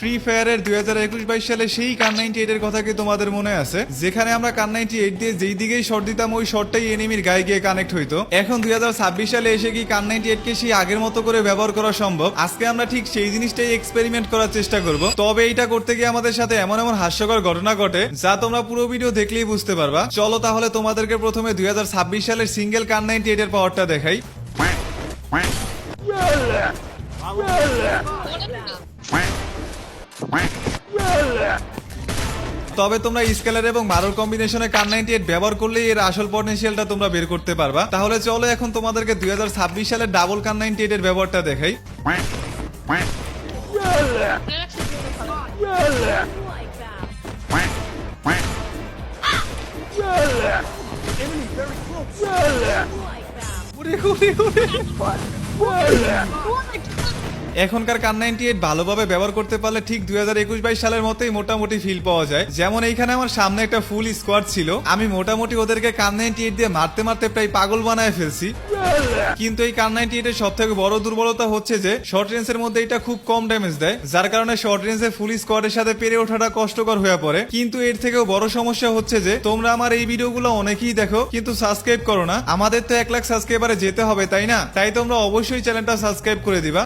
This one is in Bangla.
ফ্রি ফায়ারের 2021-22 সালে সেই কান 98 এর কথা কি তোমাদের মনে আছে, যেখানে আমরা কান 98 দিয়ে যেই দিকেই শট দিতাম ওই শটটাই এনিমির গায়ে গিয়ে কানেক্ট হইতো। এখন 2026 সালে এসে কি কান 98 কে সেই আগের মতো করে ব্যবহার করা সম্ভব? আজকে আমরা ঠিক সেই জিনিসটাই এক্সপেরিমেন্ট করার চেষ্টা করব। তবে এইটা করতে গিয়ে আমাদের সাথে এমন এমন হাস্যকর ঘটনা ঘটে যা তোমরা পুরো ভিডিও দেখলেই বুঝতে পারবা। চলো তাহলে তোমাদেরকে প্রথমে 2026 সালের সিঙ্গেল কান 98 এর পাওয়ারটা দেখাই। তবে তোমরা স্কেলার এবং মারোর কম্বিনেশনে কান 98 ব্যবহার করলে এর আসল পটেনশিয়ালটা তোমরা বের করতে পারবা। তাহলে চলো এখন তোমাদেরকে 2026 সালের ডাবল কান 98 এর ব্যবহারটা দেখাই। এখনকার কান 98 ভালোভাবে ব্যবহার করতে পারলে ঠিক 2021-22 সালের মতোই মোটামুটি ফিল পাওয়া যায়। যেমন এইখানে আমার সামনে একটা ফুল স্কোয়াড ছিল, আমি মোটামুটি ওদেরকে কান 98 দিয়ে মারতে মারতে প্রায় পাগল বানায় ফেলছি। কিন্তু এই কান 98 এর সব থেকে বড় দুর্বলতা হচ্ছে যে শর্ট রেঞ্জের মধ্যে এটা খুব কম ড্যামেজ দেয়, যার কারণে শর্ট রেঞ্জে ফুল স্কোয়াডের সাথে পেরে ওঠাটা কষ্টকর হয়ে পড়ে। কিন্তু এর থেকেও বড় সমস্যা হচ্ছে যে তোমরা আমার এই ভিডিওগুলো অনেকেই দেখো কিন্তু সাবস্ক্রাইব করো না। আমাদের তো 1 লাখ সাবস্ক্রাইবারে যেতে হবে, তাই না? তাই তোমরা অবশ্যই চ্যানেলটা সাবস্ক্রাইব করে দিবা।